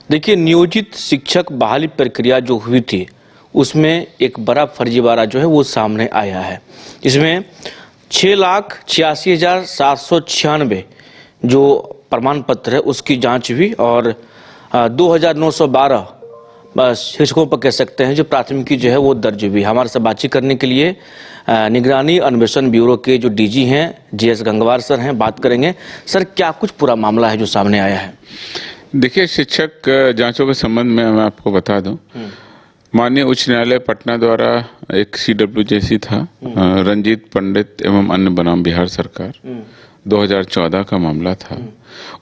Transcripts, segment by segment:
देखिए, नियोजित शिक्षक बहाली प्रक्रिया जो हुई थी, उसमें एक बड़ा फर्जीवाड़ा जो है वो सामने आया है। इसमें 6,86,796 जो प्रमाण पत्र है उसकी जांच हुई और 2,912 बस शिक्षकों पर कह सकते हैं जो प्राथमिकी जो है वो दर्ज हुई। हमारे साथ बातचीत करने के लिए निगरानी अन्वेषण ब्यूरो के जो डीजी हैं JS गंगवार सर हैं, बात करेंगे। सर, क्या कुछ पूरा मामला है जो सामने आया है? देखिए, शिक्षक जांचों के संबंध में मैं आपको बता दूं, माननीय उच्च न्यायालय पटना द्वारा एक CWJC था, रंजीत पंडित एवं अन्य बनाम बिहार सरकार, 2014 का मामला था।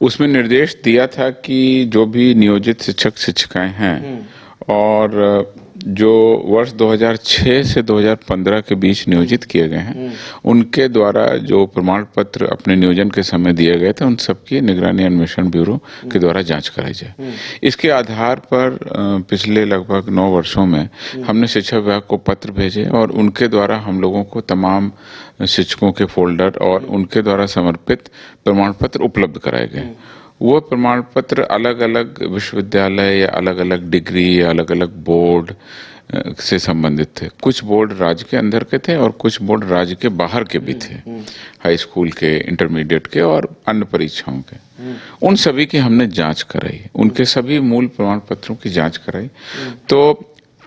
उसमें निर्देश दिया था कि जो भी नियोजित शिक्षक शिक्षिकाएं हैं और जो वर्ष 2006 से 2015 के बीच नियोजित किए गए हैं, उनके द्वारा जो प्रमाण पत्र अपने नियोजन के समय दिए गए थे, उन सबकी निगरानी अन्वेषण ब्यूरो के द्वारा जांच कराई जाए। इसके आधार पर पिछले लगभग 9 वर्षों में हमने शिक्षा विभाग को पत्र भेजे और उनके द्वारा हम लोगों को तमाम शिक्षकों के फोल्डर और उनके द्वारा समर्पित प्रमाण पत्र उपलब्ध कराए गए। वो प्रमाण पत्र अलग अलग विश्वविद्यालय या अलग अलग डिग्री या अलग अलग बोर्ड से संबंधित थे। कुछ बोर्ड राज्य के अंदर के थे और कुछ बोर्ड राज्य के बाहर के भी थे, हाई स्कूल के, इंटरमीडिएट के और अन्य परीक्षाओं के। उन सभी की हमने जांच कराई, उनके सभी मूल प्रमाण पत्रों की जांच कराई। तो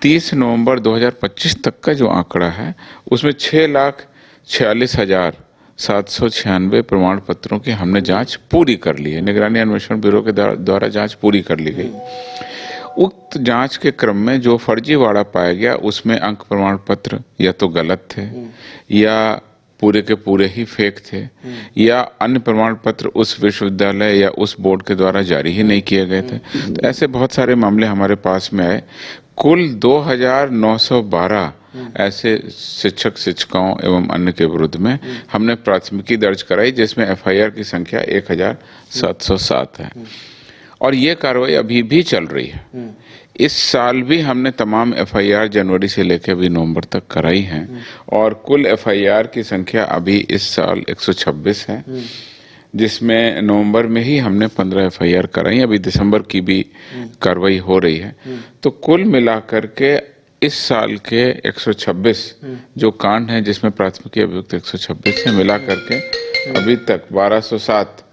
30 नवंबर 2025 तक का जो आंकड़ा है उसमें 6,46,796 प्रमाण पत्रों की हमने जांच पूरी कर ली है। निगरानी अन्वेषण ब्यूरो के द्वारा जांच पूरी कर ली गई। उक्त जांच के क्रम में जो फर्जीवाड़ा पाया गया उसमें अंक प्रमाण पत्र या तो गलत थे या पूरे के पूरे ही फेक थे या अन्य प्रमाण पत्र उस विश्वविद्यालय या उस बोर्ड के द्वारा जारी ही नहीं किए गए थे। तो ऐसे बहुत सारे मामले हमारे पास में आए। कुल 2,912 ऐसे शिक्षक शिक्षिकाओं एवं अन्य के विरुद्ध में हमने प्राथमिकी दर्ज कराई, जिसमें FIR की संख्या 1,707 है और ये कार्रवाई अभी भी चल रही है। इस साल भी हमने तमाम FIR जनवरी से लेकर अभी नवंबर तक कराई हैं और कुल FIR की संख्या अभी इस साल 126 है, जिसमें नवंबर में ही हमने 15 FIR कराई। अभी दिसंबर की भी कार्रवाई हो रही है। तो कुल मिलाकर के इस साल के 126 जो कांड हैं जिसमें प्राथमिकी अभियुक्त 126 है, मिला करके अभी तक 1207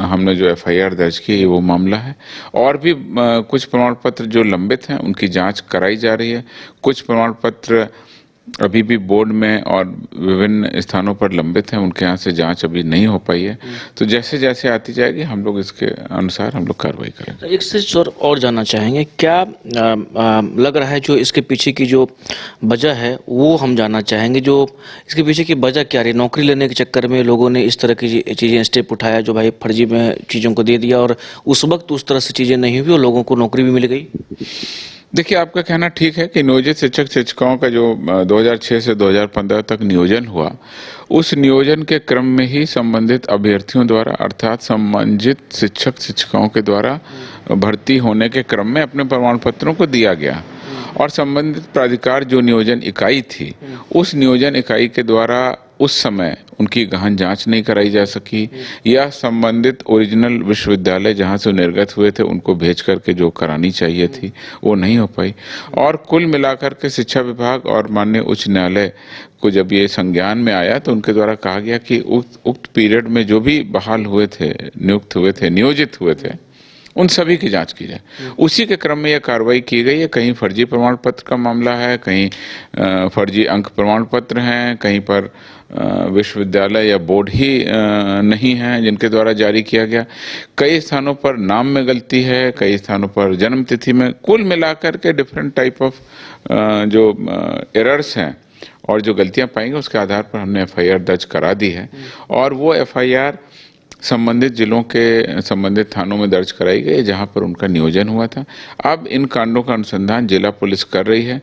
हमने जो FIR दर्ज की वो मामला है। और भी कुछ प्रमाण पत्र जो लंबित हैं उनकी जांच कराई जा रही है। कुछ प्रमाण पत्र अभी भी बोर्ड में और विभिन्न स्थानों पर लंबित हैं, उनके यहाँ से जांच अभी नहीं हो पाई है। तो जैसे जैसे आती जाएगी हम लोग इसके अनुसार हम लोग कार्रवाई करेंगे। एक से सर और जानना चाहेंगे, क्या लग रहा है जो इसके पीछे की जो वजह है वो हम जानना चाहेंगे। जो इसके पीछे की वजह क्या रही? नौकरी लेने के चक्कर में लोगों ने इस तरह की चीज़ें स्टेप उठाया जो भाई फर्जी में चीज़ों को दे दिया और उस वक्त उस तरह से चीज़ें नहीं हुई और लोगों को नौकरी भी मिल गई। देखिए, आपका कहना ठीक है कि नियोजित शिक्षक शिक्षिकाओं का जो 2006 से 2015 तक नियोजन हुआ, उस नियोजन के क्रम में ही संबंधित अभ्यर्थियों द्वारा अर्थात संबंधित शिक्षक शिक्षिकाओं के द्वारा भर्ती होने के क्रम में अपने प्रमाण पत्रों को दिया गया और संबंधित प्राधिकार जो नियोजन इकाई थी, उस नियोजन इकाई के द्वारा उस समय उनकी गहन जांच नहीं कराई जा सकी या संबंधित ओरिजिनल विश्वविद्यालय जहां से निर्गत हुए थे उनको भेज करके जो करानी चाहिए थी वो नहीं हो पाई। और कुल मिलाकर के शिक्षा विभाग और माननीय उच्च न्यायालय को जब ये संज्ञान में आया तो उनके द्वारा कहा गया कि उक्त पीरियड में जो भी बहाल हुए थे, नियुक्त हुए थे, नियोजित हुए थे, उन सभी की जांच की जाए। उसी के क्रम में यह कार्रवाई की गई है। कहीं फर्जी प्रमाण पत्र का मामला है, कहीं फर्जी अंक प्रमाण पत्र हैं, कहीं पर विश्वविद्यालय या बोर्ड ही नहीं है जिनके द्वारा जारी किया गया। कई स्थानों पर नाम में गलती है, कई स्थानों पर जन्म तिथि में। कुल मिलाकर के डिफरेंट टाइप ऑफ जो एरर्स हैं और जो गलतियां पाएंगे उसके आधार पर हमने FIR दर्ज करा दी है और वो FIR संबंधित जिलों के संबंधित थानों में दर्ज कराई गई जहां पर उनका नियोजन हुआ था। अब इन कांडों का अनुसंधान जिला पुलिस कर रही है।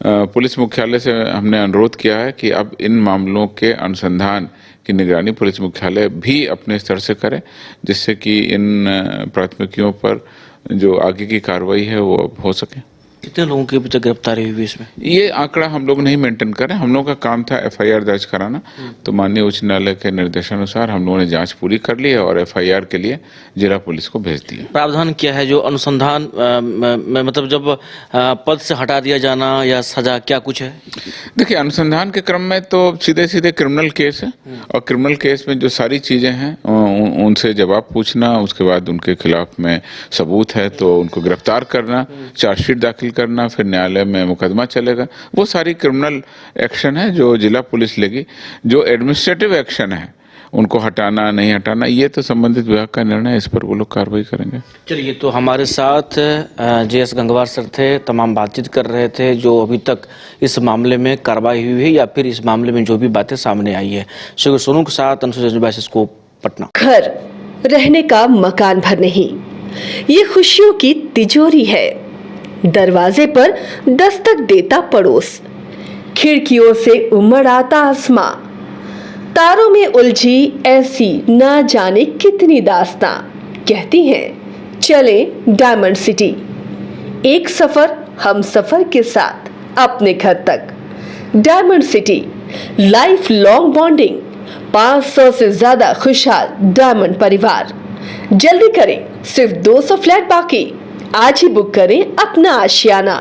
पुलिस मुख्यालय से हमने अनुरोध किया है कि अब इन मामलों के अनुसंधान की निगरानी पुलिस मुख्यालय भी अपने स्तर से करे, जिससे कि इन प्राथमिकियों पर जो आगे की कार्रवाई है वो हो सके। कितने लोगों की अभी तक गिरफ्तारी हुई इसमें? ये आंकड़ा हम लोग नहीं मेंटेन कर रहे, हम लोगों का काम था एफआईआर दर्ज कराना। तो माननीय उच्च न्यायालय के निर्देशानुसार हम लोगों ने जांच पूरी कर ली है और एफआईआर के लिए जिला पुलिस को भेज दिया। प्रावधान क्या है जो अनुसंधान में मतलब जब पद से हटा दिया जाना या सजा क्या कुछ है? देखिए, अनुसंधान के क्रम में तो सीधे सीधे क्रिमिनल केस है और क्रिमिनल केस में जो सारी चीजें हैं उनसे जवाब पूछना, उसके बाद उनके खिलाफ में सबूत है तो उनको गिरफ्तार करना, चार्जशीट दाखिल करना, फिर न्यायालय में मुकदमा चलेगा। वो सारी क्रिमिनल एक्शन है जो जिला पुलिस लेगी। जो एडमिनिस्ट्रेटिव एक्शन है उनको हटाना नहीं हटाना ये तो संबंधित विभाग का निर्णय है, इस पर वो लोग कार्रवाई करेंगे। चलिए, तो हमारे साथ जेएस गंगवार सर थे, तमाम बातचीत कर रहे थे जो अभी तक इस मामले में कार्रवाई हुई है या फिर इस मामले में जो भी बातें सामने आई है। श्री सोनू के साथ अनुसूचित पटना। घर रहने का मकान भर नहीं, ये खुशियों की तिजोरी है। दरवाजे पर दस्तक देता पड़ोस, खिड़कियों से उमड़ आता आसमां, तारों में उलझी ऐसी ना जाने कितनी दास्तां। कहती हैं चले डायमंड सिटी, एक सफर हम सफर के साथ अपने घर तक। Diamond city, life long bonding, 500 से ज्यादा खुशहाल डायमंड परिवार। जल्दी करें, सिर्फ 200 फ्लैट बाकी। आज ही बुक करें अपना आशियाना।